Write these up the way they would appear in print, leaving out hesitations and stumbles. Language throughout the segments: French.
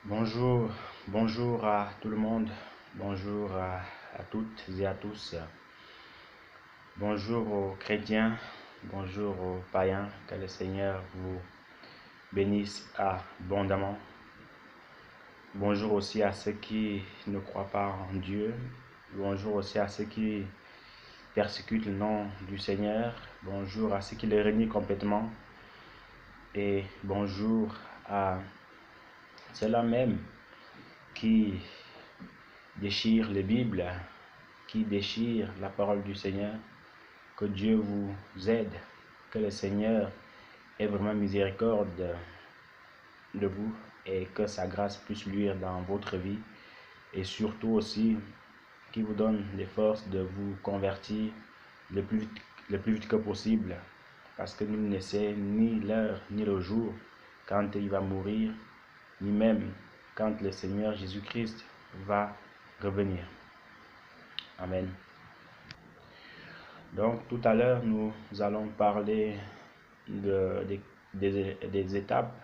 Bonjour, bonjour à tout le monde, bonjour à toutes et à tous, bonjour aux chrétiens, bonjour aux païens, que le Seigneur vous bénisse abondamment. Bonjour aussi à ceux qui ne croient pas en Dieu, bonjour aussi à ceux qui persécutent le nom du Seigneur, bonjour à ceux qui le renient complètement et bonjour à ceux-là même qui déchirent les Bibles, qui déchire la parole du Seigneur. Que Dieu vous aide, que le Seigneur ait vraiment miséricorde de vous et que sa grâce puisse luire dans votre vie et surtout aussi qu'il vous donne les forces de vous convertir le plus vite que possible, parce que nul ne sait ni l'heure ni le jour quand il va mourir, ni même quand le Seigneur Jésus-Christ va revenir. Amen. Donc tout à l'heure, nous allons parler des étapes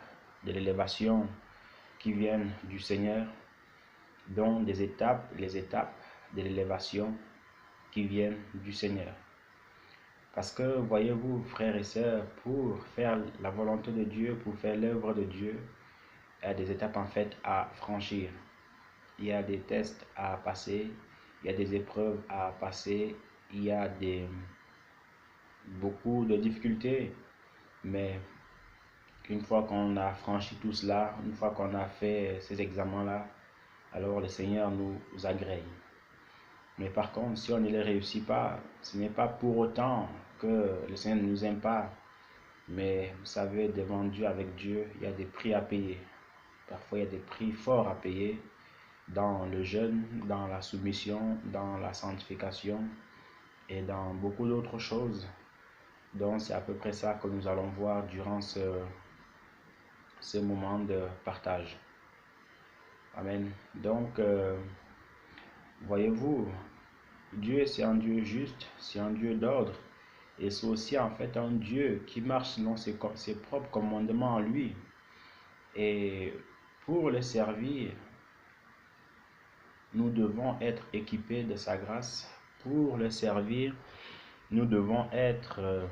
de l'élévation qui viennent du Seigneur, dont les étapes de l'élévation qui viennent du Seigneur. Parce que, voyez-vous, frères et sœurs, pour faire la volonté de Dieu, pour faire l'œuvre de Dieu, il y a des étapes en fait à franchir. Il y a des tests à passer, il y a des épreuves à passer, il y a beaucoup de difficultés, mais une fois qu'on a franchi tout cela, une fois qu'on a fait ces examens-là, alors le Seigneur nous agrée. Mais par contre, si on ne les réussit pas, ce n'est pas pour autant que le Seigneur ne nous aime pas. Mais vous savez, devant Dieu, avec Dieu, il y a des prix à payer. Parfois, il y a des prix forts à payer dans le jeûne, dans la soumission, dans la sanctification et dans beaucoup d'autres choses. Donc, c'est à peu près ça que nous allons voir durant ce moment de partage. Amen. Donc, voyez-vous, Dieu, c'est un Dieu juste, c'est un Dieu d'ordre. Et c'est aussi en fait un Dieu qui marche selon ses propres commandements en lui. Et pour le servir, nous devons être équipés de sa grâce. Pour le servir, nous devons être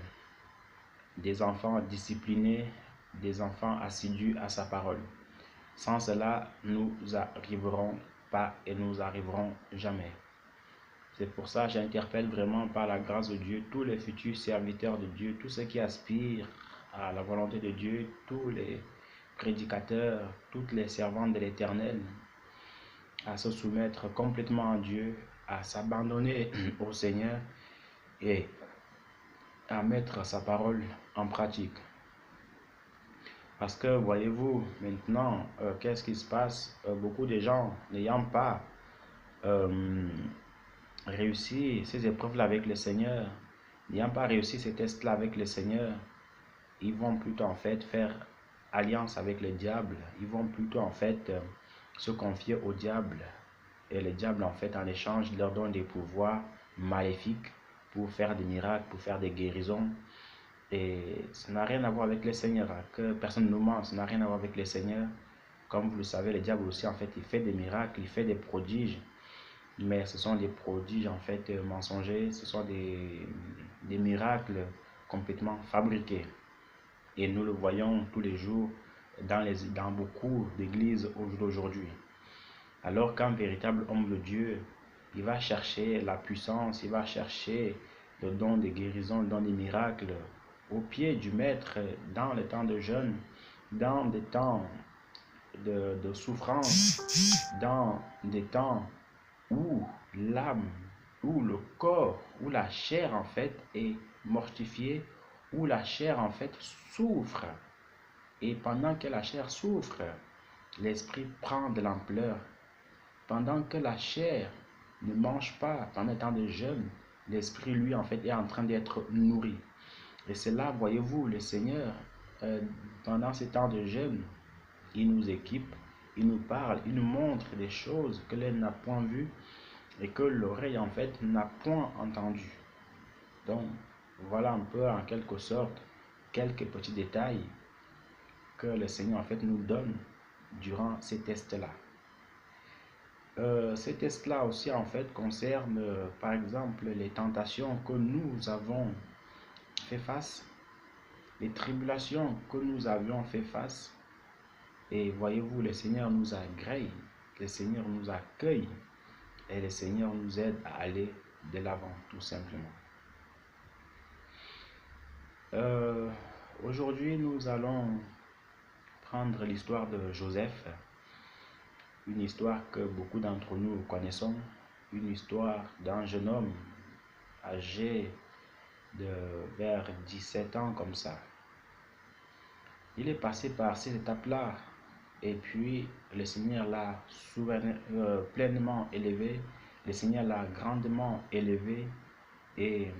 des enfants disciplinés, des enfants assidus à sa parole. Sans cela, nous n'arriverons pas et nous arriverons jamais. C'est pour ça que j'interpelle vraiment par la grâce de Dieu tous les futurs serviteurs de Dieu, tous ceux qui aspirent à la volonté de Dieu, tous les prédicateurs, toutes les servantes de l'Éternel, à se soumettre complètement à Dieu, à s'abandonner au Seigneur et à mettre sa parole en pratique. Parce que, voyez-vous, maintenant, qu'est-ce qui se passe? Beaucoup de gens n'ayant pas réussi ces épreuves-là avec le Seigneur, n'ayant pas réussi ces tests-là avec le Seigneur, ils vont plutôt en fait faire alliance avec le diable. Ils vont plutôt en fait se confier au diable. Et le diable en fait en échange leur donne des pouvoirs maléfiques pour faire des miracles, pour faire des guérisons. Et ça n'a rien à voir avec le Seigneur. Que personne ne nous ment, ça n'a rien à voir avec le Seigneur. Comme vous le savez, le diable aussi en fait il fait des miracles, il fait des prodiges. Mais ce sont des prodiges en fait mensongers, ce sont des miracles complètement fabriqués. Et nous le voyons tous les jours dans beaucoup d'églises d'aujourd'hui. Alors qu'un véritable homme de Dieu, il va chercher la puissance, il va chercher le don de guérison, le don des miracles au pied du Maître dans les temps de jeûne, dans des temps de souffrance, dans des temps où l'âme, où le corps, où la chair en fait est mortifiée, où la chair en fait souffre. Et pendant que la chair souffre, l'esprit prend de l'ampleur. Pendant que la chair ne mange pas pendant le temps de jeûne, l'esprit lui en fait est en train d'être nourri. Et c'est là, voyez-vous, le Seigneur, pendant ces temps de jeûne, il nous équipe, il nous parle, il nous montre des choses que l'œil n'a point vues et que l'oreille en fait n'a point entendu. Donc voilà un peu en quelque sorte quelques petits détails que le Seigneur en fait nous donne durant ces tests-là. Ces tests-là aussi en fait concernent par exemple les tentations que nous avons fait face, les tribulations que nous avions fait face. Et voyez-vous, le Seigneur nous agrée, le Seigneur nous accueille et le Seigneur nous aide à aller de l'avant tout simplement. Aujourd'hui, nous allons prendre l'histoire de Joseph, une histoire que beaucoup d'entre nous connaissons, une histoire d'un jeune homme âgé de vers 17 ans comme ça. Il est passé par ces étapes-là et puis le Seigneur l'a pleinement élevé, le Seigneur l'a grandement élevé et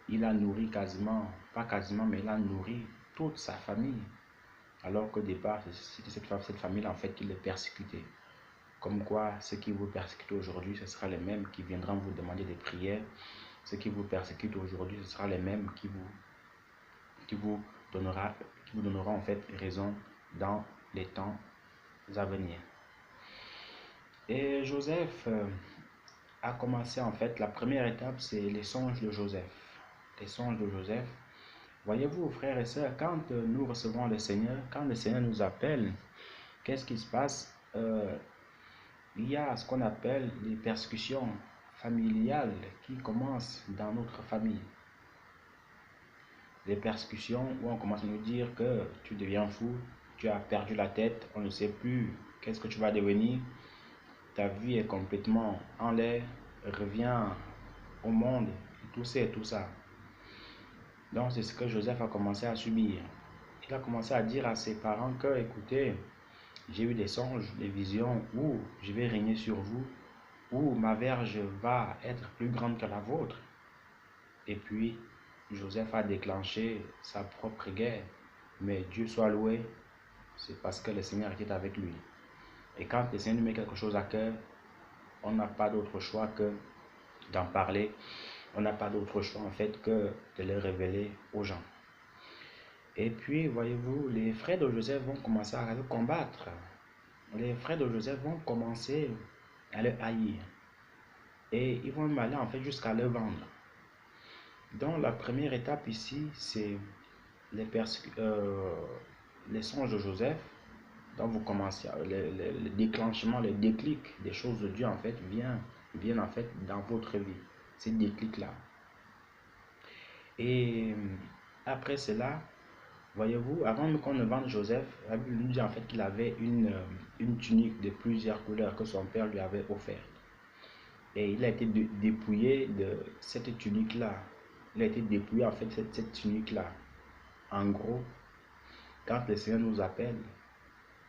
il a nourri quasiment, pas quasiment, mais il a nourri toute sa famille. Alors qu'au départ, c'était cette famille en fait qui le persécutait. Comme quoi, ceux qui vous persécutent aujourd'hui, ce sera les mêmes qui viendront vous demander des prières. Ceux qui vous persécutent aujourd'hui, ce sera les mêmes qui vous donneront en fait raison dans les temps à venir. Et Joseph a commencé en fait, la première étape, c'est les songes de Joseph. Les songes de Joseph. Voyez-vous, frères et sœurs, quand nous recevons le Seigneur, quand le Seigneur nous appelle, qu'est-ce qui se passe? Il y a ce qu'on appelle les persécutions familiales qui commencent dans notre famille. Les persécutions où on commence à nous dire que tu deviens fou, tu as perdu la tête, on ne sait plus qu'est-ce que tu vas devenir, ta vie est complètement en l'air, reviens au monde, tout ça et tout ça. Donc c'est ce que Joseph a commencé à subir. Il a commencé à dire à ses parents que, écoutez, j'ai eu des songes, des visions où je vais régner sur vous, où ma verge va être plus grande que la vôtre. Et puis, Joseph a déclenché sa propre guerre. Mais Dieu soit loué, c'est parce que le Seigneur était avec lui. Et quand le Seigneur nous met quelque chose à cœur, on n'a pas d'autre choix que d'en parler. On n'a pas d'autre choix en fait que de le révéler aux gens. Et puis, voyez-vous, les frères de Joseph vont commencer à le combattre. Les frères de Joseph vont commencer à le haïr. Et ils vont aller en fait jusqu'à le vendre. Donc la première étape ici, c'est les songes de Joseph. Donc vous commencez, le déclenchement, le déclic des choses de Dieu en fait viennent en fait dans votre vie. Ces déclics-là. Et après cela, voyez-vous, avant qu'on ne vende Joseph, la Bible nous dit en fait qu'il avait une tunique de plusieurs couleurs que son père lui avait offerte. Et il a été dépouillé de cette tunique-là. Il a été dépouillé en fait de cette tunique-là. En gros, quand le Seigneur nous appelle,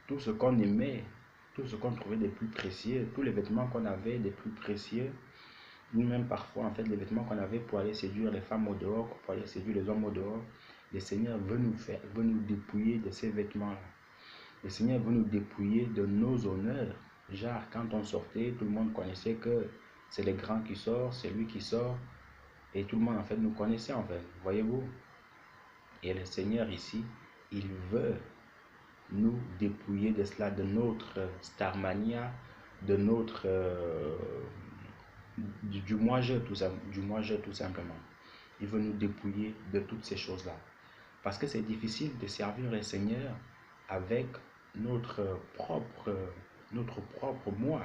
tout ce qu'on aimait, tout ce qu'on trouvait des plus précieux, tous les vêtements qu'on avait des plus précieux, nous-mêmes parfois en fait les vêtements qu'on avait pour aller séduire les femmes au dehors, pour aller séduire les hommes au dehors, le Seigneur veut nous dépouiller de ces vêtements-là. Le Seigneur veut nous dépouiller de nos honneurs. Genre, quand on sortait, tout le monde connaissait que c'est le grand qui sort, c'est lui qui sort. Et tout le monde, en fait, nous connaissait, en fait. Voyez-vous? Et le Seigneur, ici, il veut nous dépouiller de cela, de notre starmania, de notre... du moi-je, tout simplement. Il veut nous dépouiller de toutes ces choses-là. Parce que c'est difficile de servir le Seigneur avec notre propre moi,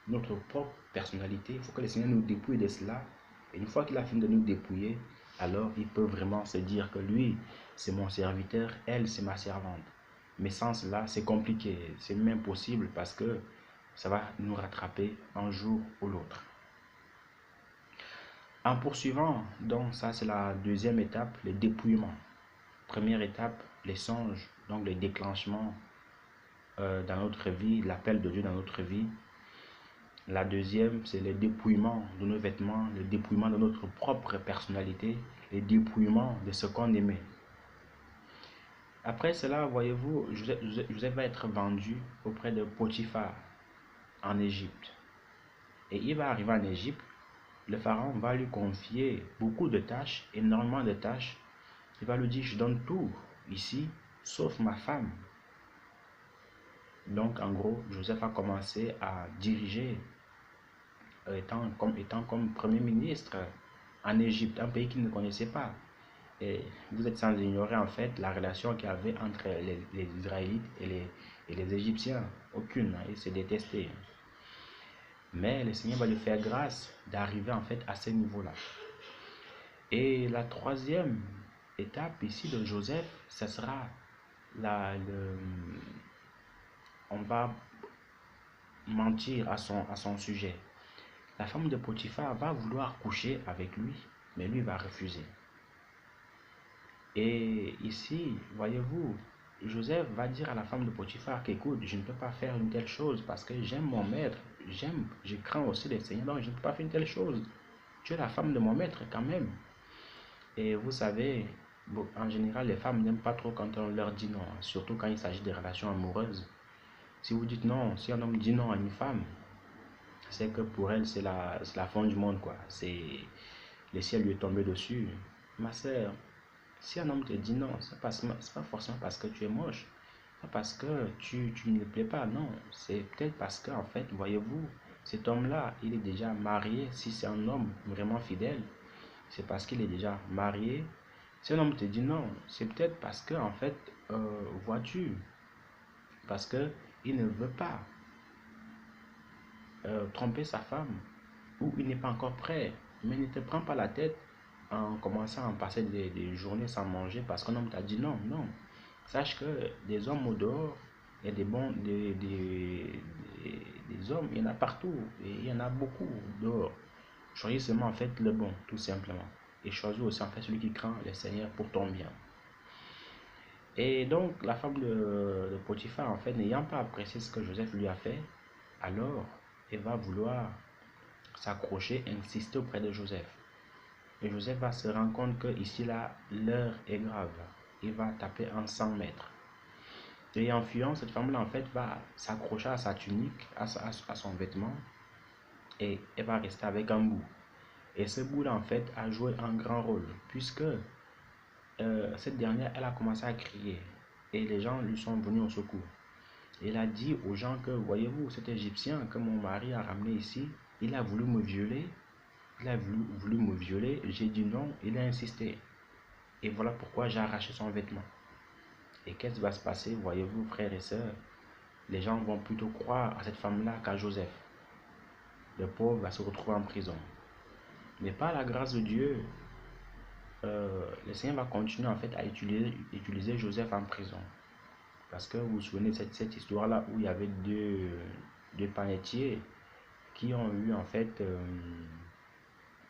notre propre personnalité. Il faut que le Seigneur nous dépouille de cela. Et une fois qu'il a fini de nous dépouiller, alors il peut vraiment se dire que lui, c'est mon serviteur, elle, c'est ma servante. Mais sans cela, c'est compliqué, c'est même impossible parce que ça va nous rattraper un jour ou l'autre. En poursuivant, donc ça c'est la deuxième étape, le dépouillement. Première étape, les songes, donc le déclenchement dans notre vie, l'appel de Dieu dans notre vie. La deuxième, c'est le dépouillement de nos vêtements, le dépouillement de notre propre personnalité, le dépouillement de ce qu'on aimait. Après cela, voyez-vous, Joseph va être vendu auprès de Potiphar en Égypte. Et il va arriver en Égypte, le pharaon va lui confier beaucoup de tâches, énormément de tâches. Il va lui dire, je donne tout ici, sauf ma femme. Donc, en gros, Joseph a commencé à diriger, étant comme premier ministre en Égypte, un pays qu'il ne connaissait pas. Et vous êtes sans ignorer en fait la relation qu'il y avait entre les Israélites et les Égyptiens. Aucune, hein, ils se détestaient. Mais le Seigneur va lui faire grâce d'arriver en fait à ce niveau-là. Et la troisième étape ici de Joseph, ce sera on va mentir à son sujet. La femme de Potiphar va vouloir coucher avec lui, mais lui va refuser. Et ici, voyez-vous, Joseph va dire à la femme de Potiphar qu'écoute, je ne peux pas faire une telle chose parce que j'aime mon maître, je crains aussi le Seigneur, donc je ne peux pas faire une telle chose. Tu es la femme de mon maître quand même. Et vous savez, en général, les femmes n'aiment pas trop quand on leur dit non, surtout quand il s'agit de relations amoureuses. Si vous dites non, si un homme dit non à une femme, c'est que pour elle, c'est la fin du monde, quoi. Le ciel lui est tombé dessus. Ma sœur, si un homme te dit non, c'est pas forcément parce que tu es moche, pas parce que tu ne le plais pas, non. C'est peut-être parce que, en fait, voyez-vous, cet homme-là, il est déjà marié. Si c'est un homme vraiment fidèle, c'est parce qu'il est déjà marié. Si un homme te dit non, c'est peut-être parce que, en fait, vois-tu, parce que il ne veut pas tromper sa femme ou il n'est pas encore prêt. Mais ne te prends pas la tête en commençant à passer des journées sans manger parce qu'un homme t'a dit non, non. Sache que des hommes au dehors, il y a des hommes, il y en a partout et il y en a beaucoup dehors. Choisis seulement en fait le bon, tout simplement. Et choisis aussi en fait celui qui craint le Seigneur pour ton bien. Et donc la femme de Potiphar en fait n'ayant pas apprécié ce que Joseph lui a fait, alors elle va vouloir s'accrocher, insister auprès de Joseph. Et Joseph va se rendre compte que ici là, l'heure est grave. Il va taper en 100 mètres. Et en fuyant, cette femme-là en fait va s'accrocher à sa tunique, à son vêtement, et elle va rester avec un bout. Et ce bout-là en fait a joué un grand rôle, puisque cette dernière, elle a commencé à crier, et les gens lui sont venus au secours. Il a dit aux gens que, voyez-vous, cet Égyptien que mon mari a ramené ici, il a voulu me violer. Il a voulu me violer. J'ai dit non. Il a insisté. Et voilà pourquoi j'ai arraché son vêtement. Et qu'est-ce qui va se passer, voyez-vous, frères et sœurs? Les gens vont plutôt croire à cette femme-là qu'à Joseph. Le pauvre va se retrouver en prison. Mais par la grâce de Dieu, le Seigneur va continuer en fait à utiliser Joseph en prison. Parce que vous vous souvenez de cette histoire-là où il y avait deux panetiers qui ont eu en fait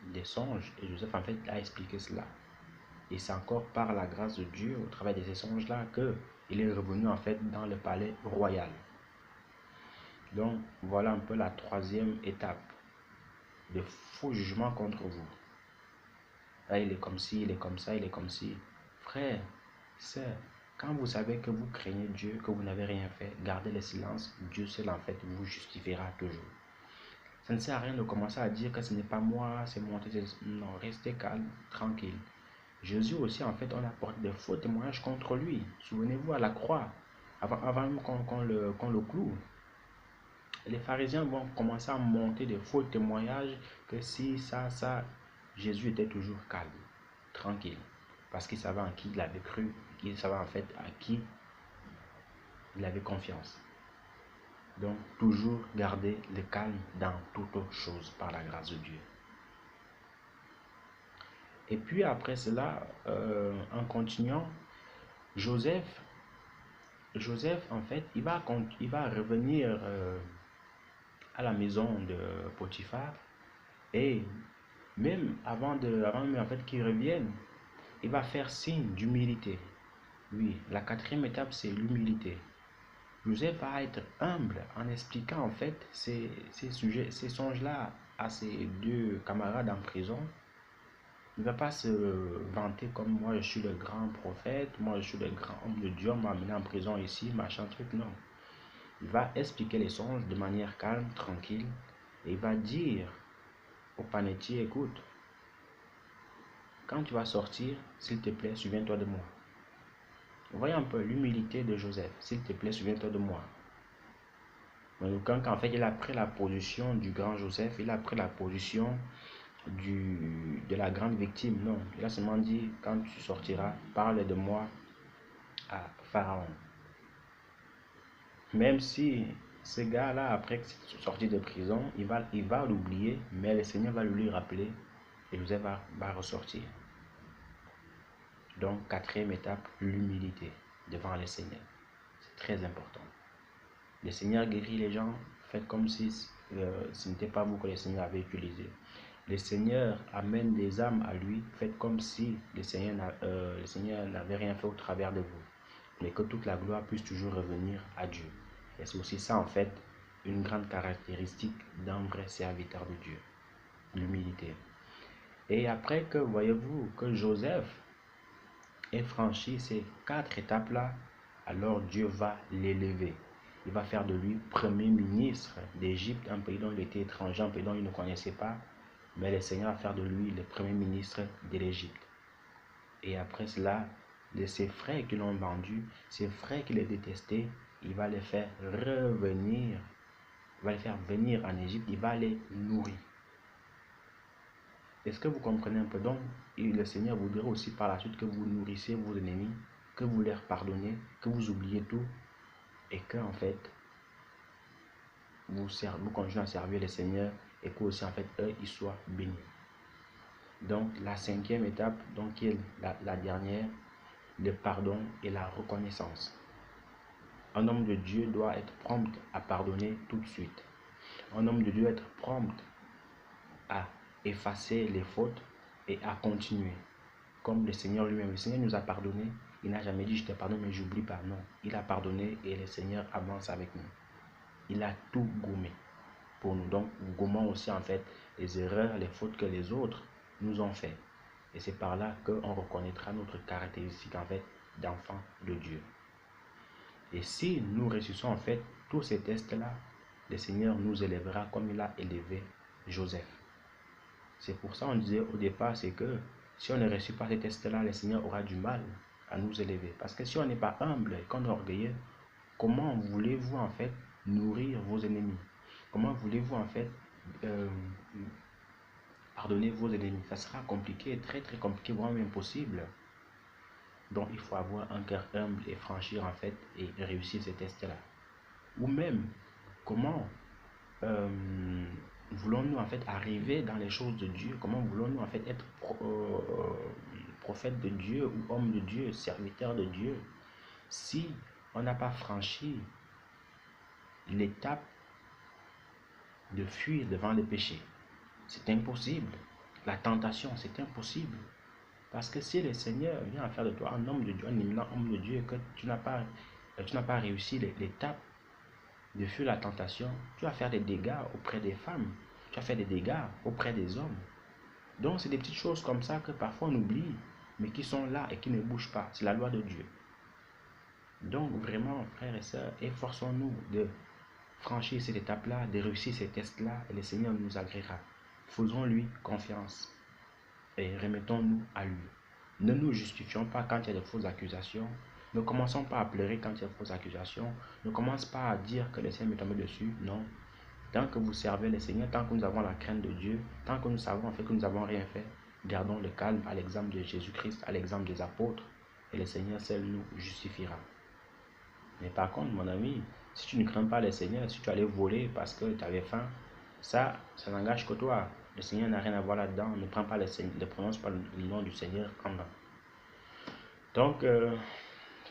des songes et Joseph en fait a expliqué cela. Et c'est encore par la grâce de Dieu, au travers de ces songes-là, qu'il est revenu en fait dans le palais royal. Donc voilà un peu la troisième étape de faux jugement contre vous. Là, il est comme ci, il est comme ça, il est comme ci. Frère, sœur, quand vous savez que vous craignez Dieu, que vous n'avez rien fait, gardez le silence. Dieu seul en fait vous justifiera toujours. Ça ne sert à rien de commencer à dire que ce n'est pas moi, c'est mon... Non, restez calme, tranquille. Jésus aussi, en fait, on apporte des faux témoignages contre lui. Souvenez-vous à la croix, avant même qu'on le cloue. Les pharisiens vont commencer à monter des faux témoignages que si, ça, Jésus était toujours calme, tranquille. Parce qu'il savait en qui il avait cru, il savait en fait à qui il avait confiance. Donc, toujours garder le calme dans toute chose par la grâce de Dieu. Et puis après cela, en continuant, Joseph, en fait, il va revenir à la maison de Potiphar et avant même en fait qu'il revienne, il va faire signe d'humilité. Oui, la quatrième étape, c'est l'humilité. Joseph va être humble en expliquant en fait ces songes-là à ses deux camarades en prison. Il ne va pas se vanter comme moi je suis le grand prophète, moi je suis le grand homme de Dieu, on m'a amené en prison ici, machin truc, non. Il va expliquer les songes de manière calme, tranquille, et il va dire au panetier, écoute, quand tu vas sortir, s'il te plaît, souviens-toi de moi. Voyez un peu l'humilité de Joseph, s'il te plaît, souviens-toi de moi. Donc, quand en fait il a pris la position du grand Joseph, il a pris la position de la grande victime. Non, il a seulement dit, quand tu sortiras, parle de moi à Pharaon. Même si ce gars-là, après qu'il soit sorti de prison, il va l'oublier, mais le Seigneur va lui rappeler et Joseph va ressortir. Donc, quatrième étape, l'humilité devant le Seigneur. C'est très important. Le Seigneur guérit les gens, faites comme si ce n'était pas vous que le Seigneur avait utilisé. Le Seigneur amène des âmes à lui, faites comme si le Seigneur n'avait rien fait au travers de vous, mais que toute la gloire puisse toujours revenir à Dieu. Et c'est aussi ça en fait, une grande caractéristique d'un vrai serviteur de Dieu, l'humilité. Et après que, voyez-vous, que Joseph ait franchi ces 4 étapes-là, alors Dieu va l'élever. Il va faire de lui premier ministre d'Égypte, un pays dont il était étranger, un pays dont il ne connaissait pas, mais le Seigneur va faire de lui le premier ministre de l'Égypte. Et après cela, de ses frères qui l'ont vendu, ses frères qui les détestaient, il va les faire revenir, il va les faire venir en Égypte, il va les nourrir. Est-ce que vous comprenez un peu? Donc, le Seigneur voudrait aussi par la suite que vous nourrissez vos ennemis, que vous leur pardonnez, que vous oubliez tout, et que en fait, vous continuez à servir le Seigneur, et que aussi en fait, eux, ils soient bénis. Donc, la 5e étape, donc, qui est la dernière, le pardon et la reconnaissance. Un homme de Dieu doit être prompt à pardonner tout de suite. Un homme de Dieu doit être prompt à effacer les fautes et à continuer. Comme le Seigneur lui-même. Le Seigneur nous a pardonné. Il n'a jamais dit je te pardonne mais j'oublie pas. Non, il a pardonné et le Seigneur avance avec nous. Il a tout gommé pour nous. Donc, nous gommons aussi en fait les erreurs, les fautes que les autres nous ont fait. Et c'est par là qu'on reconnaîtra notre caractéristique en fait d'enfant de Dieu. Et si nous réussissons en fait tous ces tests-là, le Seigneur nous élèvera comme il a élevé Joseph. C'est pour ça qu'on disait au départ, c'est que si on ne réussit pas ces tests-là, le Seigneur aura du mal à nous élever. Parce que si on n'est pas humble et qu'on est orgueilleux, comment voulez-vous en fait nourrir vos ennemis? Comment voulez-vous en fait pardonner vos ennemis? Ça sera compliqué, très très compliqué, voire même impossible. Donc il faut avoir un cœur humble et franchir en fait et réussir ces tests-là. Ou même, comment voulons-nous en fait arriver dans les choses de Dieu? Comment voulons-nous en fait être prophète de Dieu ou homme de Dieu, serviteur de Dieu, si on n'a pas franchi l'étape de fuir devant le péché? C'est impossible. La tentation, c'est impossible. Parce que si le Seigneur vient faire de toi un homme de Dieu, un éminent homme de Dieu, et que tu n'as pas réussi l'étape de fuir la tentation, tu vas faire des dégâts auprès des femmes, tu vas faire des dégâts auprès des hommes. Donc c'est des petites choses comme ça que parfois on oublie, mais qui sont là et qui ne bougent pas. C'est la loi de Dieu. Donc vraiment, frères et sœurs, efforçons-nous de franchir cette étape-là, de réussir ces tests-là, et le Seigneur nous agréera. Faisons-lui confiance et remettons-nous à lui. Ne nous justifions pas quand il y a de fausses accusations. Ne commençons pas à pleurer quand il y a de fausses accusations. Ne commence pas à dire que le Seigneur m'est tombé dessus. Non. Tant que vous servez le Seigneur, tant que nous avons la crainte de Dieu, tant que nous savons en fait que nous n'avons rien fait, gardons le calme à l'exemple de Jésus-Christ, à l'exemple des apôtres, et le Seigneur seul nous justifiera. Mais par contre, mon ami, si tu ne crains pas le Seigneur, si tu allais voler parce que tu avais faim, ça n'engage que toi. Le Seigneur n'a rien à voir là-dedans. Ne prends pas le Seigneur, ne prononce pas le nom du Seigneur en vain. Donc,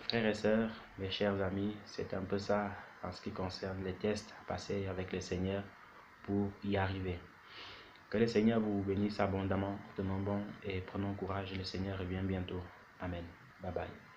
frères et sœurs, mes chers amis, c'est un peu ça en ce qui concerne les tests à passer avec le Seigneur pour y arriver. Que le Seigneur vous bénisse abondamment. Tenons bon et prenons courage. Le Seigneur revient bientôt. Amen. Bye bye.